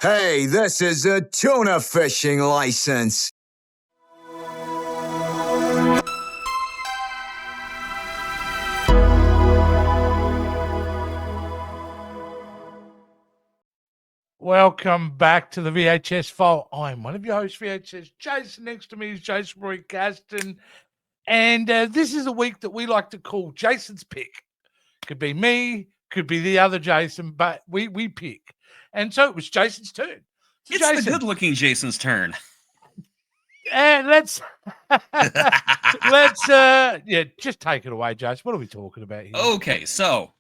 Hey, this is a tuna fishing license. Welcome back to the VHS Vault. I'm one of your hosts, VHS Jase. Next to me is Jase Roy Gaston. And this is a week that we like to call Jason's Pick. Could be me, could be the other Jason, but we pick. And so it was Jason's turn. So it's Jason, the good-looking Jason's turn. And let's just take it away, Jason. What are we talking about here? Okay, so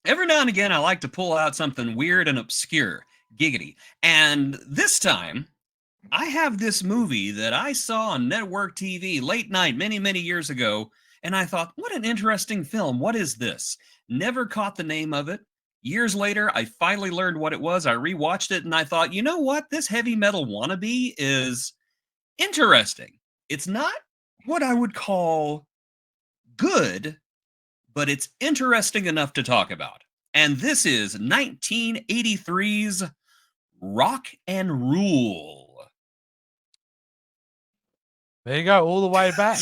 every now and again, I like to pull out something weird and obscure, giggity. And this time, I have this movie that I saw on network TV late night many, many years ago, and I thought, what an interesting film. What is this? Never caught the name of it. Years later, I finally learned what it was. I rewatched it, and I thought, you know what? This heavy metal wannabe is interesting. It's not what I would call good, but it's interesting enough to talk about. And this is 1983's Rock and Rule. There you go, all the way back.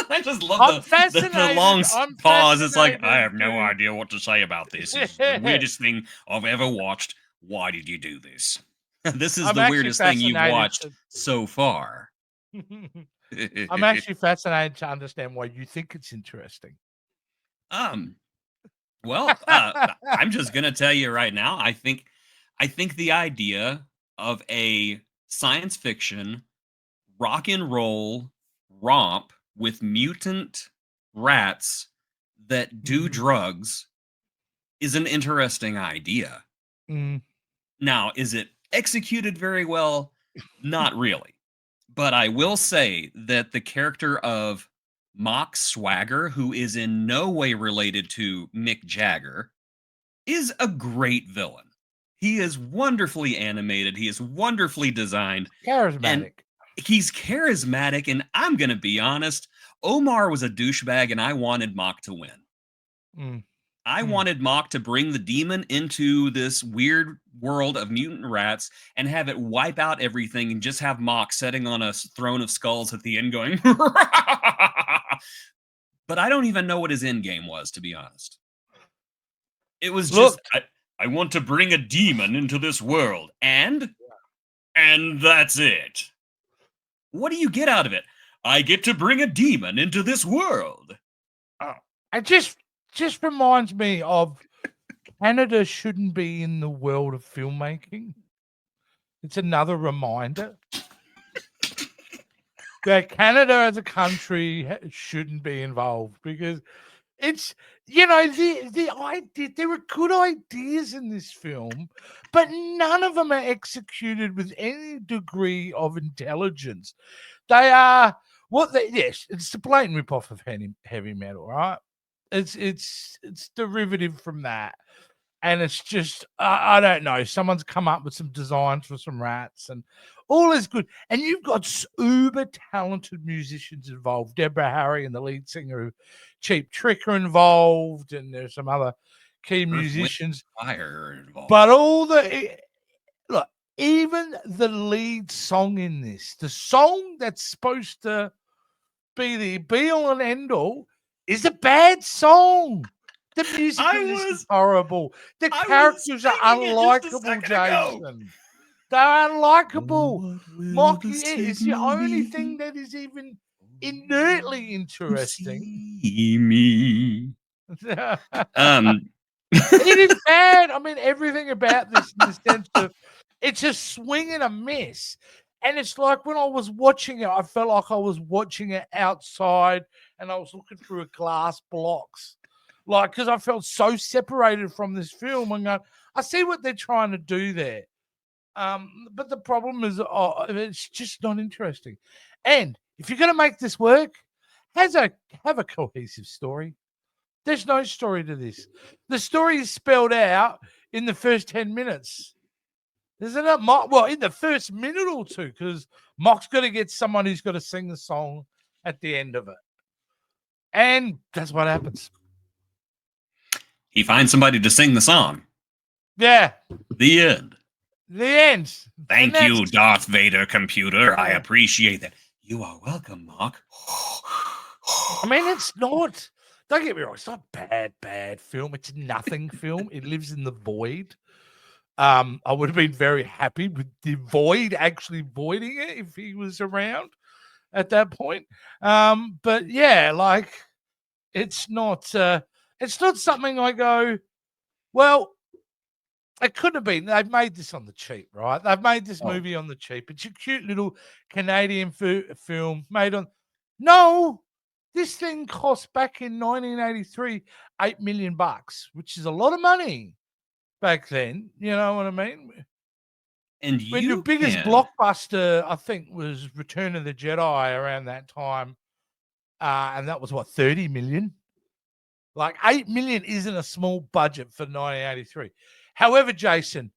I just love the long pause. It's like, I have no idea what to say about this. It's the weirdest thing I've ever watched. Why did you do this? This is the weirdest thing you've watched so far. I'm actually fascinated to understand why you think it's interesting. Well, I'm just gonna tell you right now. I think the idea of a science fiction rock and roll romp with mutant rats that do drugs is an interesting idea. Now, is it executed very well? Not really. But I will say that the character of Mock Swagger, who is in no way related to Mick Jagger, is a great villain. He is wonderfully animated. He is wonderfully designed. Charismatic. And he's charismatic, and I'm going to be honest, Omar was a douchebag, and I wanted Mock to win. I wanted Mock to bring the demon into this weird world of mutant rats and have it wipe out everything and just have Mock sitting on a throne of skulls at the end going, but I don't even know what his end game was, to be honest. It was just, I want to bring a demon into this world, and that's it. What do you get out of it? I get to bring a demon into this world. It just reminds me of Canada shouldn't be in the world of filmmaking. It's another reminder that Canada as a country shouldn't be involved, because it's, the idea, there are good ideas in this film, but none of them are executed with any degree of intelligence. They are yes, it's the blatant ripoff of heavy metal, right? It's derivative from that. And it's just, I don't know, someone's come up with some designs for some rats and all is good. And you've got uber talented musicians involved. Deborah Harry and the lead singer of Cheap Trick are involved, and there's some other key musicians. Fire involved. But even the lead song in this, the song that's supposed to be the be-all and end-all, is a bad song. The music is horrible. The characters are unlikable, Jason. They're unlikable. Mock is the only thing that is even inertly interesting. See me. It is bad. I mean, everything about this in the sense of it's a swing and a miss. And it's like when I was watching it, I felt like I was watching it outside and I was looking through a glass blocks. Like, because I felt so separated from this film and going, I see what they're trying to do there. But the problem is it's just not interesting. And if you're going to make this work, have a cohesive story. There's no story to this. The story is spelled out in the first 10 minutes. Isn't it? Well, in the first minute or two, because Mock's got to get someone who's got to sing the song at the end of it. And that's what happens. He finds somebody to sing the song. Yeah. The end. The end. Thank you, Darth Vader computer. I appreciate that. You are welcome, Mark. I mean, it's not. Don't get me wrong. It's not a bad film. It's a nothing film. It lives in the void. I would have been very happy with the void actually voiding it if he was around at that point. But yeah, like it's not something I go, well, it could have been. They've made this on the cheap, right? They've made this movie on the cheap. It's a cute little Canadian film made on. No, this thing cost back in 1983 $8 million, which is a lot of money back then. You know what I mean? And when the biggest blockbuster, I think, was Return of the Jedi around that time, and that was what, 30 million. Like 8 million isn't a small budget for 1983. However, Jason,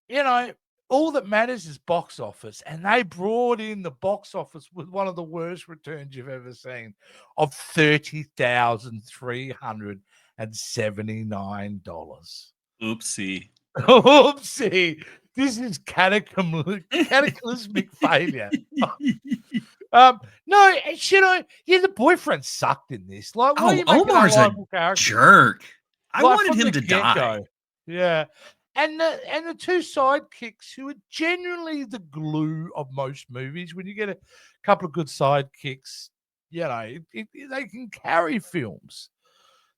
you know, all that matters is box office, and they brought in the box office with one of the worst returns you've ever seen of $30,379. Oopsie. Oopsie. This is cataclysmic failure. No, the boyfriend sucked in this. Like, Omar's a jerk. I wanted him to die. Yeah. And the two sidekicks who are generally the glue of most movies. When you get a couple of good sidekicks, you know, they can carry films.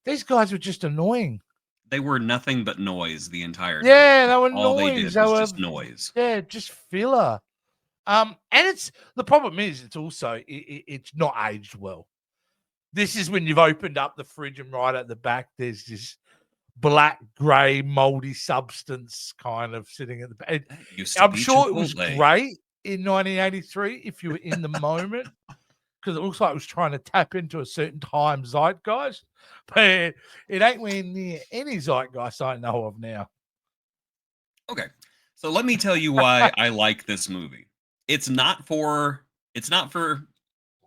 These guys were just annoying. They were nothing but noise the entire time. Yeah, they were all noise. They did was just noise. Yeah, just filler. And the problem is it's also it's not aged well. This is when you've opened up the fridge and right at the back there's this black, grey, moldy substance kind of sitting at the back. I'm sure it was great in 1983 if you were in the moment, because it looks like it was trying to tap into a certain time zeitgeist, but it ain't near any zeitgeist I know of now. Okay, so let me tell you why I like this movie. It's not for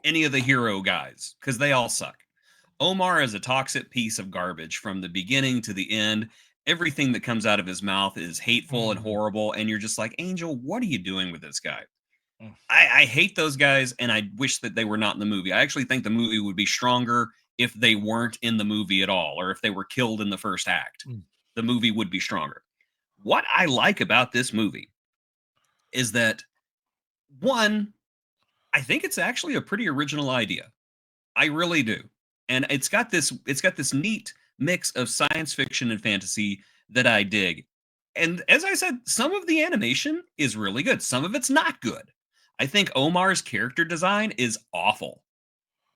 any of the hero guys, because they all suck. Omar is a toxic piece of garbage from the beginning to the end. Everything that comes out of his mouth is hateful and horrible, and you're just like, Angel, what are you doing with this guy? I hate those guys, and I wish that they were not in the movie. I actually think the movie would be stronger if they weren't in the movie at all, or if they were killed in the first act. The movie would be stronger. What I like about this movie is that, one, I think it's actually a pretty original idea. I really do. And it's got this neat mix of science fiction and fantasy that I dig. And as I said, some of the animation is really good. Some of it's not good. I think Omar's character design is awful.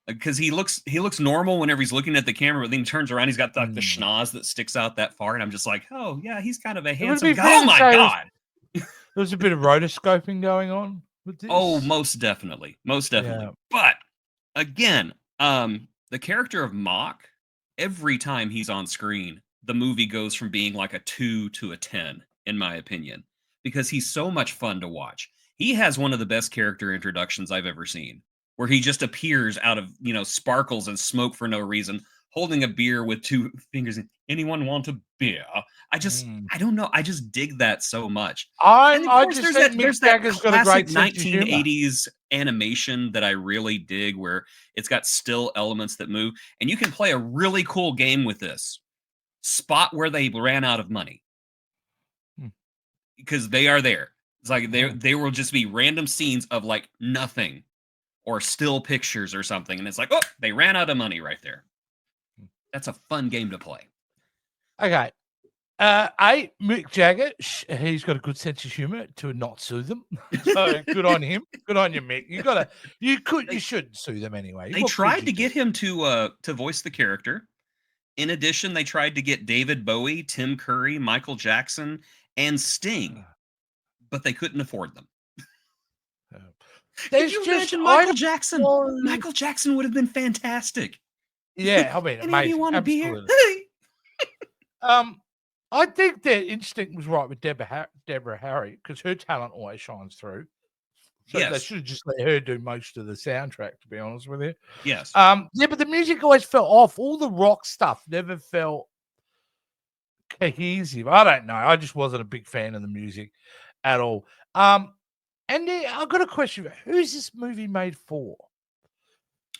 Because he looks normal whenever he's looking at the camera, but then he turns around, he's got like the schnoz that sticks out that far, and I'm just like, oh yeah, he's kind of a handsome guy. Oh my god. There's a bit of rotoscoping going on with this. Oh, most definitely. Yeah. But again, the character of Mock, every time he's on screen, the movie goes from being like a 2 to a 10, in my opinion, because he's so much fun to watch. He has one of the best character introductions I've ever seen, where he just appears out of, sparkles and smoke for no reason, holding a beer with two fingers. Anyone want a beer? I don't know. I just dig that so much. There's that classic 1980s animation that I really dig, where it's got still elements that move, and you can play a really cool game with this. Spot where they ran out of money, because they are there. It's like they will just be random scenes of like nothing, or still pictures or something, and it's like, oh, they ran out of money right there. That's a fun game to play. Okay. Mick Jagger, he's got a good sense of humor to not sue them. So good on him. Good on you, Mick. You shouldn't sue them anyway. They tried to get him to voice the character. In addition, they tried to get David Bowie, Tim Curry, Michael Jackson, and Sting, but they couldn't afford them. Did you imagine Michael Jackson? Michael Jackson would have been fantastic. Yeah, I mean, amazing. You want to be here? I think their instinct was right with Deborah Harry, because her talent always shines through. So they should have just let her do most of the soundtrack, to be honest with you. Yes. Yeah, but the music always felt off. All the rock stuff never felt cohesive. I don't know. I just wasn't a big fan of the music at all. And then I've got a question: who's this movie made for?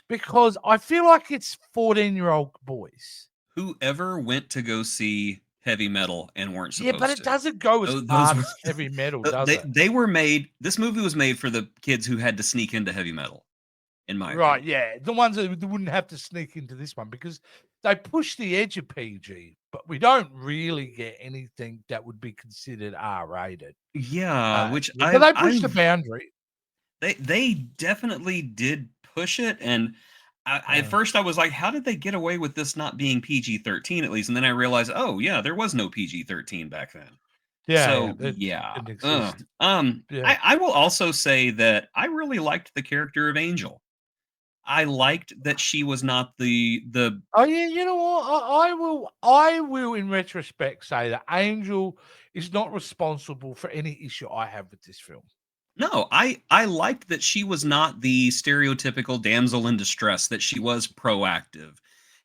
Because I feel like it's 14-year-old boys. Whoever went to go see heavy metal and weren't Yeah, supposed but it to. doesn't go as Those hard were- as heavy metal, does it? They were made. This movie was made for the kids who had to sneak into heavy metal, in my Right, opinion. yeah. The ones that wouldn't have to sneak into this one because they push the edge of PG, but we don't really get anything that would be considered R-rated. Yeah, which But they push the boundary. they definitely did push it, and at first I was like, how did they get away with this not being PG-13 at least? And then I realized, oh yeah, there was no PG-13 back then. Yeah, So it yeah. didn't exist. Yeah. I will also say that I really liked the character of Angel. I liked that she was not the Oh yeah, you know what? I will in retrospect say that Angel is not responsible for any issue I have with this film. No, I liked that she was not the stereotypical damsel in distress, that she was proactive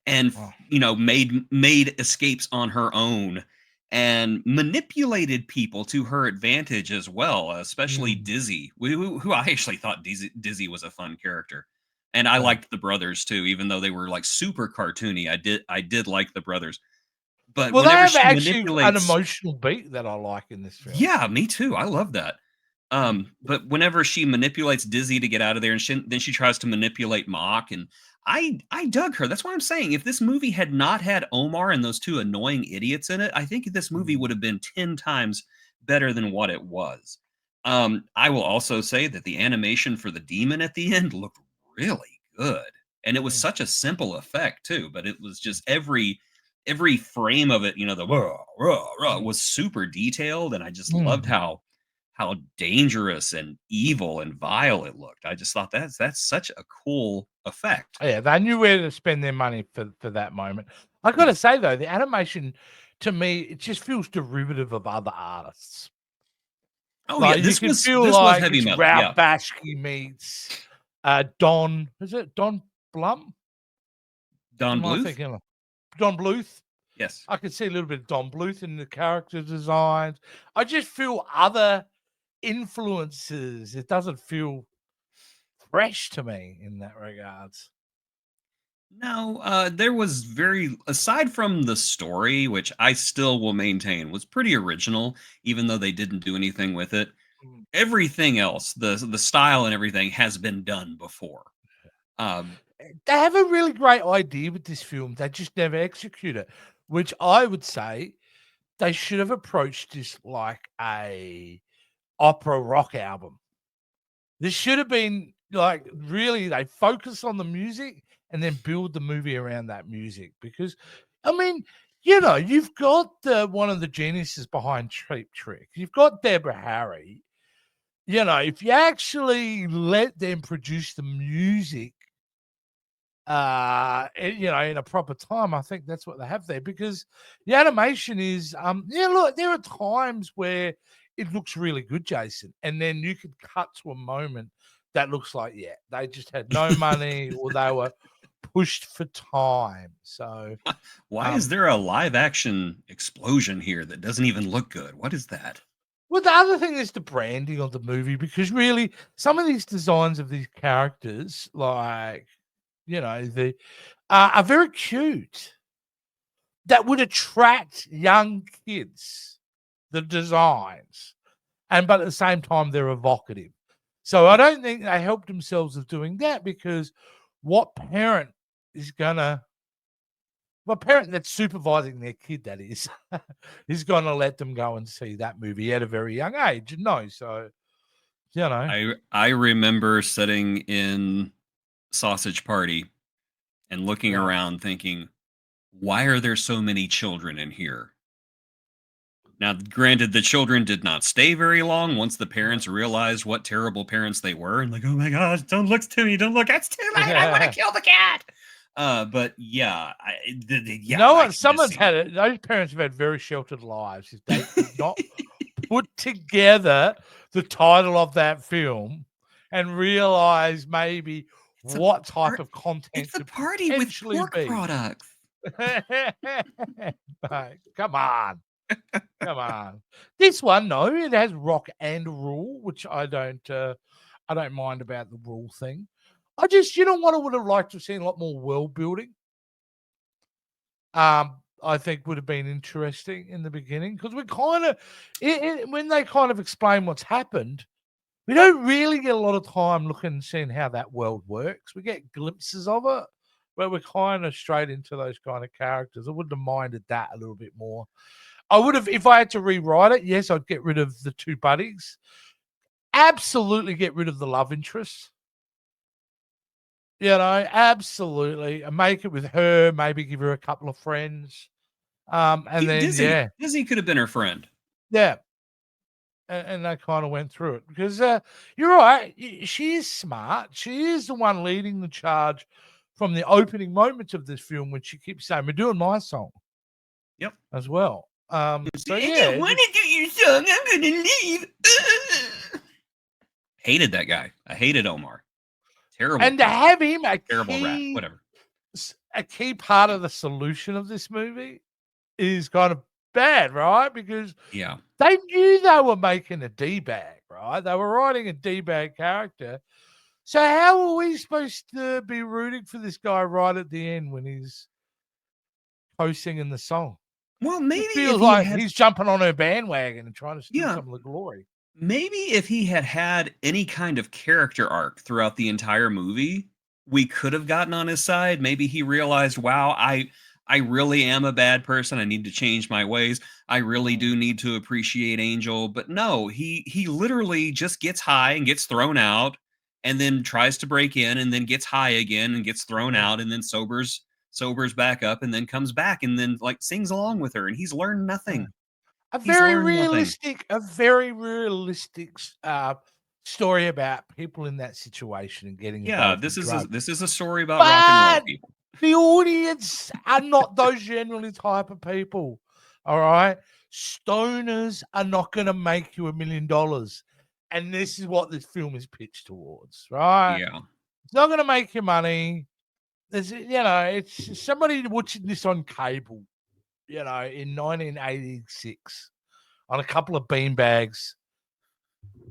and Oh. made escapes on her own and manipulated people to her advantage as well, especially Dizzy, who I actually thought Dizzy was a fun character. And I liked the brothers too, even though they were like super cartoony. I did like the brothers. But Well, they whenever have she actually an manipulates, emotional beat that I like in this film. yeah, me too. I love that. But whenever she manipulates Dizzy to get out of there, and then she tries to manipulate Mock, and I dug her. That's why I'm saying if this movie had not had Omar and those two annoying idiots in it, I think this movie would have been 10 times better than what it was. I will also say that the animation for the demon at the end looked really good, and it was such a simple effect too. But it was just every frame of it, the rah, rah, rah, was super detailed, and I just loved how dangerous and evil and vile it looked. I just thought that's such a cool effect. Yeah, they knew where to spend their money for that moment. I got to say though, the animation to me it just feels derivative of other artists. Oh like, yeah, this you can was feel this like was heavy it's metal. Ralph Yeah, Bashki meets Don. Is it Don Blum? Don Am I Bluth. thinking of Don Bluth? Yes. I could see a little bit of Don Bluth in the character designs. I just feel other influences. It doesn't feel fresh to me in that regards. No, there was aside from the story, which I still will maintain was pretty original, even though they didn't do anything with it. Everything else, the style and everything, has been done before. They have a really great idea with this film. They just never execute it, which I would say they should have approached this like a opera rock album. This should have been like really they focus on the music and then build the movie around that music because I mean, you've got one of the geniuses behind Cheap Trick. You've got Deborah Harry. If you actually let them produce the music in a proper time, I think that's what they have there because the animation is look, there are times where it looks really good, Jason, and then you could cut to a moment that looks like they just had no money or they were pushed for time. So Why is there a live action explosion here that doesn't even look good? What is that? well, the other thing is the branding of the movie because really some of these designs of these characters, like they are very cute. That would attract young kids, the designs, but at the same time they're evocative. So I don't think they helped themselves of doing that because what parent that's supervising their kid, that is going to let them go and see that movie at a very young age? No, so I remember sitting in Sausage Party and looking around thinking, why are there so many children in here? Now, granted, the children did not stay very long once the parents realized what terrible parents they were and like, oh my gosh, don't look to me, don't look, that's too late, I want to kill the cat. But yeah, someone's had it. Those parents have had very sheltered lives. If they could not put together the title of that film and realize maybe what type of content it's a party with pork products. Mate, come on. Come on. This one, no, it has rock and rule, which I don't mind about the rule thing. I just, you know what, I would have liked to have seen a lot more world building. I think would have been interesting in the beginning because we kind of, when they kind of explain what's happened, we don't really get a lot of time looking and seeing how that world works. We get glimpses of it, but we're kind of straight into those kind of characters. I wouldn't have minded that a little bit more. I would have, if I had to rewrite it, yes, I'd get rid of the two buddies. Absolutely get rid of the love interest. You know, absolutely. And make it with her, maybe give her a couple of friends. And then, Disney could have been her friend. Yeah. And they kind of went through it because you're right. She is smart. She is the one leading the charge from the opening moments of this film when she keeps saying, "We're doing my song." Yep. As well. So I yeah. don't want to do your song. I'm going to leave. Hated that guy. I hated Omar. Terrible. And to have him a terrible rat. Whatever. A key part of the solution of this movie is kind of bad, right? Because they knew they were making a D-bag, right? They were writing a D-bag character. So how are we supposed to be rooting for this guy right at the end when he's co-singing the song? Well, maybe it feels like he's jumping on her bandwagon and trying to steal some of the glory. Maybe if he had any kind of character arc throughout the entire movie, we could have gotten on his side. Maybe he realized, wow, I really am a bad person. I need to change my ways. I really do need to appreciate Angel. But no, he literally just gets high and gets thrown out and then tries to break in and then gets high again and gets thrown out and then sobers back up and then comes back and then like sings along with her and he's learned nothing. A very realistic story about people in that situation and getting involved. This is a story about rock and roll people. The audience are not those generally type of people. All right. Stoners are not going to make you $1 million. And this is what this film is pitched towards, right? Yeah. It's not going to make you money. There's, it's somebody watching this on cable, in 1986 on a couple of beanbags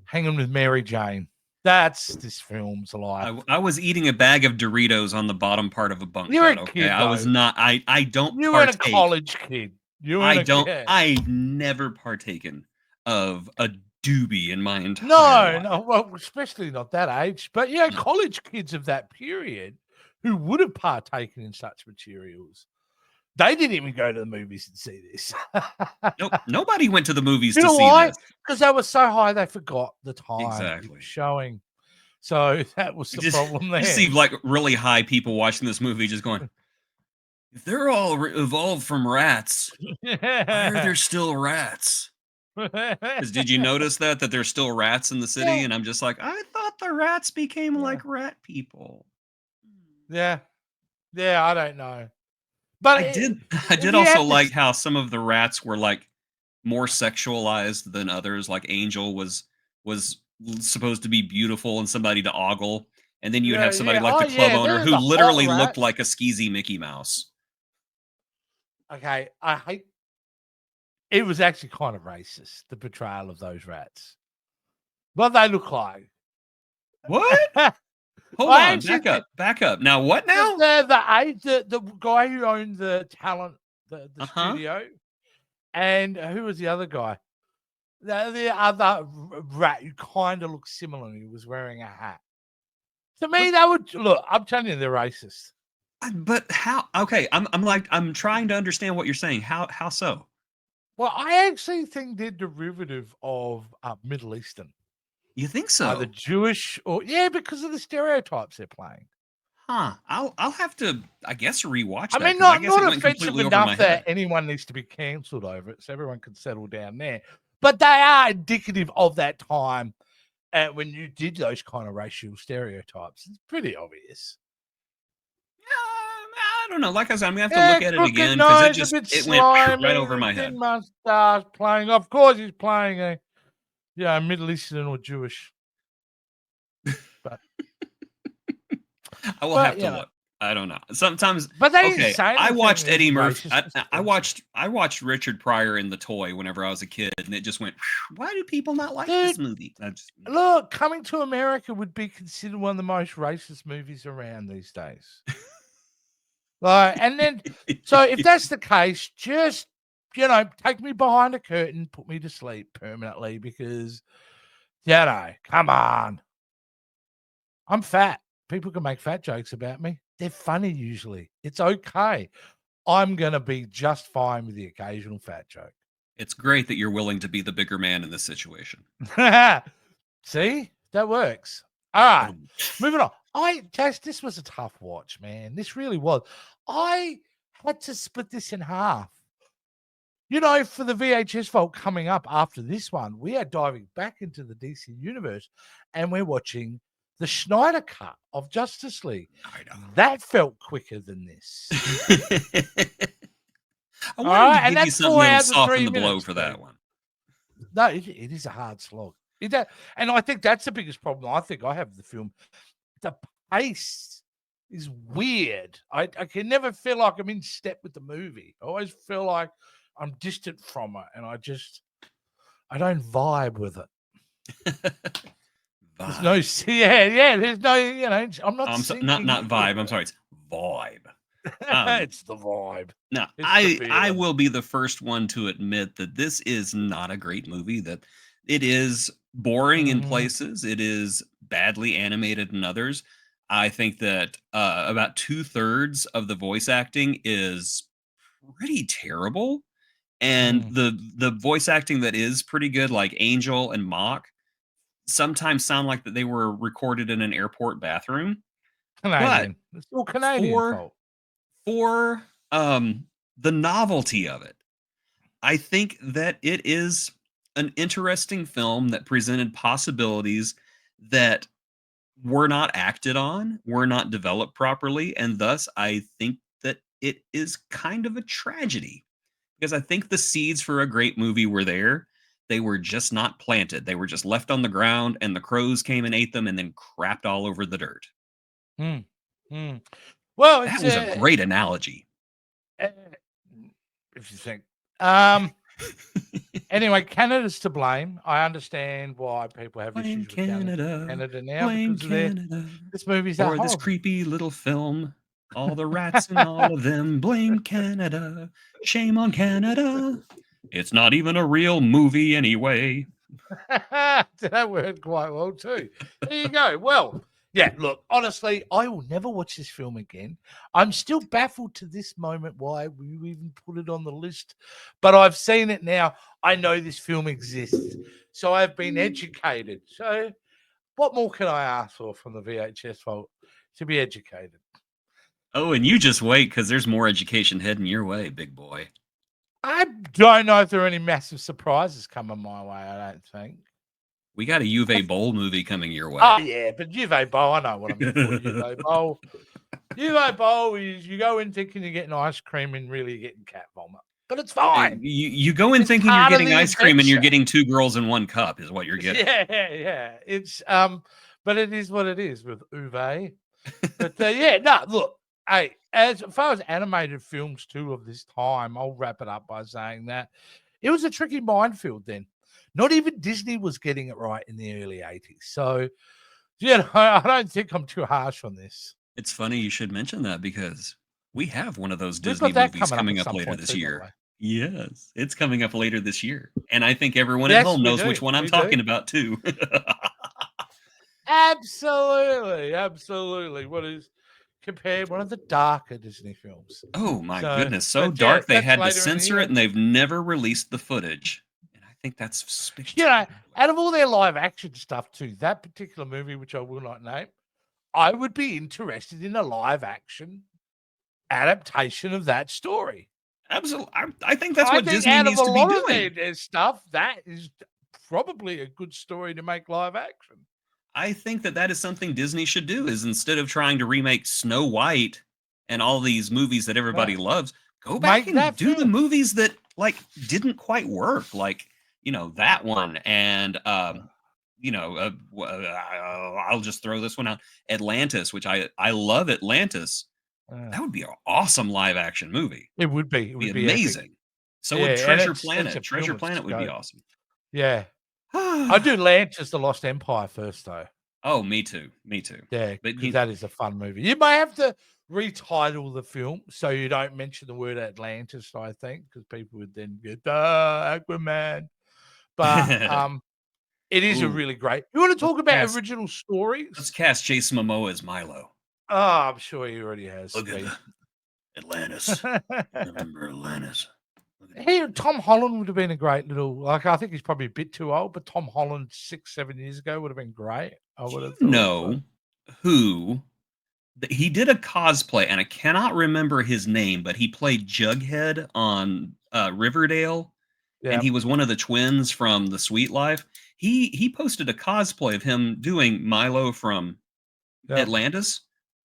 hanging with Mary Jane. That's this film's life. I was eating a bag of Doritos on the bottom part of a bunk You're bed. a kid, I was not. I don't. You were a college kid. I've never partaken of a doobie in my entire life. No. Well, especially not that age. But college kids of that period who would have partaken in such materials. They didn't even go to the movies and see this. Nope, nobody went to the movies to see this. Because they were so high, they forgot the time exactly showing. So that was the problem there. You see, like really high people watching this movie, just going, "If they're all evolved from rats, why are there still rats?" Because did you notice that there's still rats in the city? And I'm just like, I thought the rats became like rat people. Yeah, I don't know. But I did also like how some of the rats were like more sexualized than others. Like Angel was supposed to be beautiful and somebody to ogle, and then you'd have somebody like the club owner who literally looked like a skeezy Mickey Mouse. Okay, I hate. It was actually kind of racist, the portrayal of those rats. What they look like. What? Hold on, back up. Now what now? The guy who owned the talent, the studio, and who was the other guy? The other rat who kind of looked similar. He was wearing a hat. To me, that would look. I'm telling you, they're racist. But how? Okay, I'm trying to understand what you're saying. How so? Well, I actually think they're derivative of Middle Eastern. You think so? Either Jewish or because of the stereotypes they're playing. Huh. I'll have to, I guess, rewatch that. I mean, not offensive enough that anyone needs to be cancelled over it, so everyone can settle down there. But they are indicative of that time when you did those kind of racial stereotypes. It's pretty obvious. I don't know. Like I said, I'm gonna have to look at it again because it went right over my head. Mustache playing. Of course, he's playing a Middle Eastern or Jewish. But I will have to look. I don't know. Sometimes, But they okay. say I anything watched is Eddie Murphy. racist. I watched Richard Pryor in The Toy whenever I was a kid, and it just went. Why do people not like Dude, this movie? Look, Coming to America would be considered one of the most racist movies around these days. Like, and then, so if that's the case, just take me behind a curtain, put me to sleep permanently because, come on. I'm fat. People can make fat jokes about me. They're funny usually. It's okay. I'm going to be just fine with the occasional fat joke. It's great that you're willing to be the bigger man in this situation. See? That works. All right. Moving on. Jase, this was a tough watch, man. This really was. I had to split this in half. For the VHS Vault coming up after this one, we are diving back into the DC universe and we're watching the Snyder cut of Justice League. That felt quicker than this. I wanted to give you something that would soften the blow for that one. No, it is a hard slog. And I think that's the biggest problem I think I have with the film. The pace is weird. I can never feel like I'm in step with the movie. I always feel like I'm distant from it, and I don't vibe with it. There's no, there's no, I'm not not vibe. I'm sorry, it's vibe. It's the vibe. No, I will be the first one to admit that this is not a great movie. That it is boring in places. It is badly animated in others. I think that about 2/3 of the voice acting is pretty terrible. And the voice acting that is pretty good, like Angel and Mock, sometimes sound like that they were recorded in an airport bathroom. Canadian. It's all Canadian for the novelty of it, I think that it is an interesting film that presented possibilities that were not acted on, were not developed properly, and thus I think that it is kind of a tragedy. Because I think the seeds for a great movie were there. They were just not planted. They were just left on the ground, and the crows came and ate them and then crapped all over the dirt. Well, that was a great analogy. If you think. Anyway, Canada's to blame. I understand why people have issues with Canada now because this movie's or this creepy little film. All the rats and all of them blame Canada. Shame on Canada. It's not even a real movie anyway. That worked quite well too. There you go. Well, yeah, look, honestly, I will never watch this film again. I'm still baffled to this moment why we even put it on the list, but I've seen it now. I know this film exists, so I've been educated. So what more can I ask for from the VHS Vault? To be educated. Oh, and you just wait, because there's more education heading your way, big boy. I don't know if there are any massive surprises coming my way, I don't think. We got a Juve Bowl movie coming your way. Oh, yeah, but Juve Bowl, I know what I'm for. Juve Bowl. Juve Bowl is you go in thinking you're getting ice cream and really you're getting cat vomit. But it's fine. You go in thinking you're getting ice cream and you're getting 2 girls in 1 cup is what you're getting. Yeah. It's but it is what it is with Uwe. But look, hey, as far as animated films too of this time, I'll wrap it up by saying that it was a tricky minefield then. Not even Disney was getting it right in the early 80s. So, I don't think I'm too harsh on this. It's funny you should mention that because we have one of those Disney movies coming up later this year. Yes, it's coming up later this year. And I think everyone at home knows which one I'm talking about too. Absolutely. What is compared one of the darker Disney films? Oh my goodness, so dark they had to censor it, and they've never released the footage. And I think that's spectacular. Out of all their live action stuff too, that particular movie, which I will not name, I would be interested in a live action adaptation of that story. Absolutely, I think that's what Disney needs to be doing. Their stuff, that is probably a good story to make live action. I think that is something Disney should do, is instead of trying to remake Snow White and all these movies that everybody loves, go back and do the movies that didn't quite work, that one. And I'll just throw this one out, Atlantis, which I love Atlantis, That would be an awesome live action movie. It would be. It It'd would be be amazing. epic. So Yeah, would and Treasure it's Planet. a Treasure film of Planet would be scope. awesome. Yeah. I do Lantis, The Lost Empire first, though. Oh, me too. Me too. Yeah, But because that is a fun movie. You may have to retitle the film so you don't mention the word Atlantis, I think, because people would then go, Aquaman. But it is a Ooh. really great. You want to talk about cast- original let's stories? cast Jason Momoa as Milo. Oh, I'm sure he already has. Look at Atlantis. Remember Atlantis. Tom Holland would have been a great little. Like, I think he's probably a bit too old, but Tom Holland 6-7 years ago would have been great. I would have thought. Know who? He did a cosplay, and I cannot remember his name, but he played Jughead on Riverdale, and he was one of the twins from The Sweet Life. He posted a cosplay of him doing Milo from Atlantis.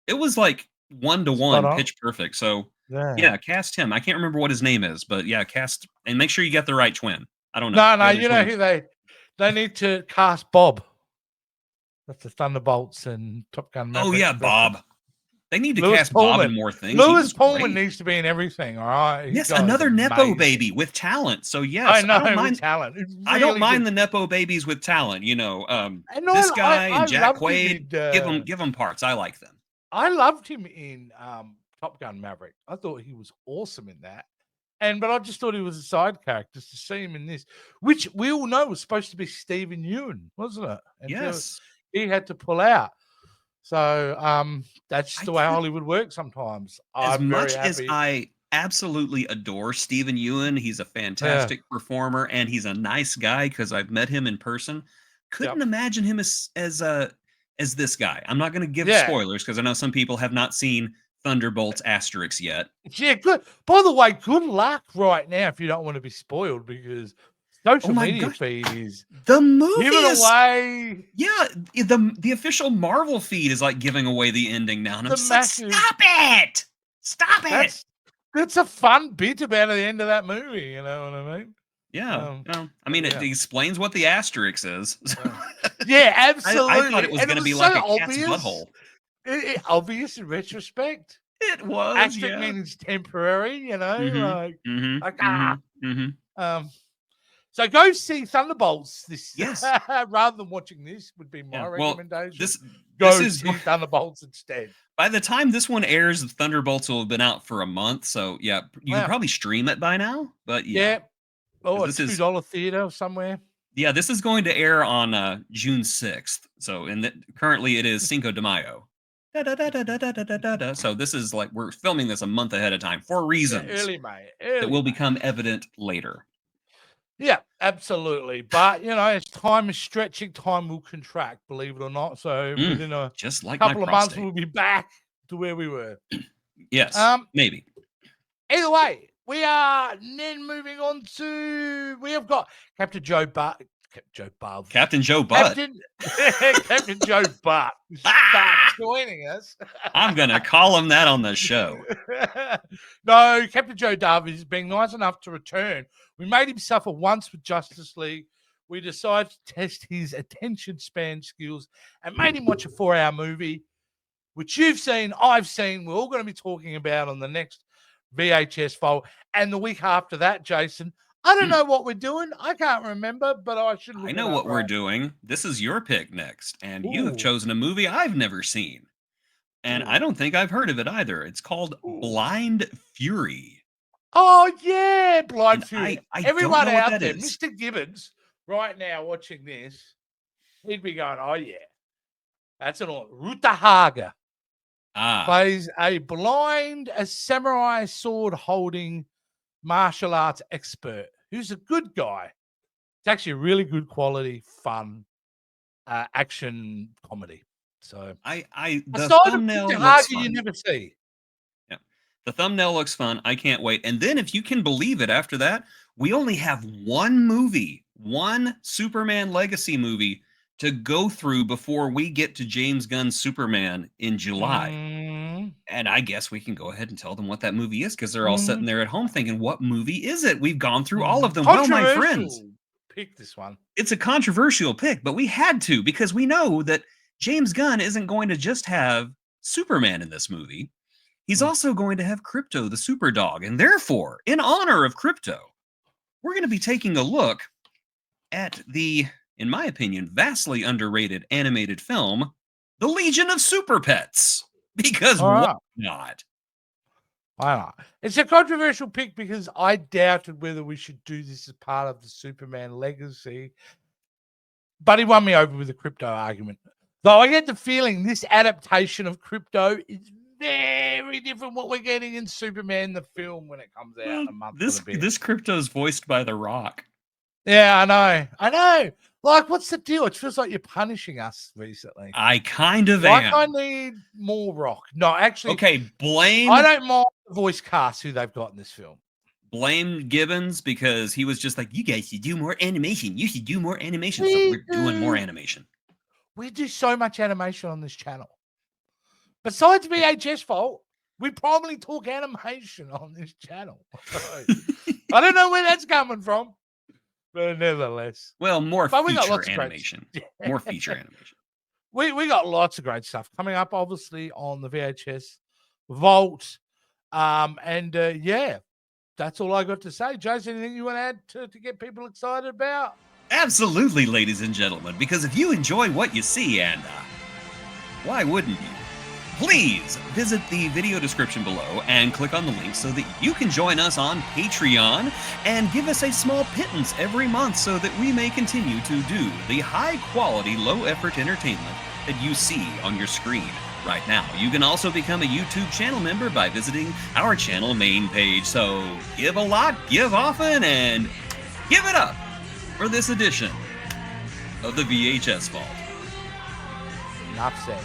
It was like 1-to-1, pitch perfect. So yeah, cast him. I can't remember what his name is, but yeah, cast and make sure you get the right twin. I don't know. No, you know who they need to cast Bob. That's the Thunderbolts and Top Gun Maverick. Oh yeah, Bob. They need to Lewis cast Pullman. Bob in more things. Lewis Pullman needs to be in everything. All right. Yes, another Nepo baby with talent. So yes, I know, I don't mind talent. Really I don't mind the Nepo babies with talent. You know, this guy and Jack Quaid, give them parts. I like them. I loved him in Top Gun Maverick. I thought he was awesome in that. But I just thought he was a side character. To see him in this, which we all know was supposed to be Stephen Yeun, wasn't it? Yes. He had to pull out. So that's the way Hollywood works sometimes. As much as I absolutely adore Stephen Yeun, he's a fantastic performer and he's a nice guy because I've met him in person. Couldn't imagine him as this guy. I'm not going to give spoilers because I know some people have not seen Thunderbolts Asterix yet. Yeah, good. By the way, good luck right now if you don't want to be spoiled because social media feed is the movie giving away. Yeah, the official Marvel feed is like giving away the ending now. And I'm like, stop it! Stop it! That's a fun bit about the end of that movie. You know what I mean? Yeah. I mean, it explains what the Asterix is. Yeah, absolutely. I thought it was going to be like a cat's butthole. Obvious in retrospect. It was. Asterisk means temporary. You know, So go see Thunderbolts this. Yes. Rather than watching this would be my recommendation. This is see Thunderbolts instead. By the time this one airs, Thunderbolts will have been out for a month. So yeah, you can probably stream it by now. But yeah. Oh, a $2 theater somewhere. Yeah, this is going to air on June 6th. So currently it is Cinco de Mayo. So this is like we're filming this a month ahead of time for reasons early May that will become evident later. Yeah, absolutely. But as time is stretching, time will contract, believe it or not. So within a couple of months, we'll be back to where we were. Yes, maybe. Either way, we are then moving on to we have got Captain Joe Butt. Captain Joe Butt. Captain Joe Butt joining us. I'm going to call him that on the show. No, Captain Joe Dove is being nice enough to return. We made him suffer once with Justice League. We decided to test his attention span skills and made him watch a 4-hour movie, which you've seen, I've seen. We're all going to be talking about on the next VHS Vault. And the week after that, Jason, I don't know what we're doing. I can't remember, but I should. I know what we're doing. This is your pick next, and you have chosen a movie I've never seen, and I don't think I've heard of it either. It's called Blind Fury. Oh yeah, Blind Fury. Everyone out there, Mr. Gibbons, right now watching this, he'd be going, "Oh yeah, that's an all." Ruta Haga plays a samurai sword holding martial arts expert who's a good guy. It's actually a really good quality, fun action comedy. So the thumbnail looks fun. You never see. Yeah, the thumbnail looks fun. I can't wait. And then, if you can believe it, after that, we only have one Superman Legacy movie to go through before we get to James Gunn's Superman in July. And I guess we can go ahead and tell them what that movie is because they're all sitting there at home thinking, what movie is it? We've gone through all of them. Well, my friends, pick this one. It's a controversial pick, but we had to because we know that James Gunn isn't going to just have Superman in this movie. he's also going to have Crypto the Super Dog. And therefore, in honor of Crypto, we're going to be taking a look at the, in my opinion, vastly underrated animated film, The Legion of Super Pets. Because why not? Why not? It's a controversial pick because I doubted whether we should do this as part of the Superman legacy. But he won me over with the Crypto argument. Though I get the feeling this adaptation of Crypto is very different what we're getting in Superman the film when it comes out in a month. This Crypto is voiced by The Rock. Yeah, I know. Like, what's the deal? It feels like you're punishing us recently. I kind of like am. I need more Rock. No, actually. Okay, blame. I don't mind the voice cast who they've got in this film. Blame Gibbons because he was just like, you guys should do more animation. You should do more animation. So we're doing more animation. We do so much animation on this channel. Besides VHS Vault, we probably talk animation on this channel. I don't know where that's coming from. But nevertheless. Well, more feature animation. More feature animation. We got lots of great stuff coming up, obviously, on the VHS Vault. Yeah, that's all I got to say. Jase, anything you want to add to get people excited about? Absolutely, ladies and gentlemen, because if you enjoy what you see, and why wouldn't you? Please visit the video description below and click on the link so that you can join us on Patreon and give us a small pittance every month so that we may continue to do the high-quality, low-effort entertainment that you see on your screen right now. You can also become a YouTube channel member by visiting our channel main page. So give a lot, give often, and give it up for this edition of the VHS Vault. Enough said.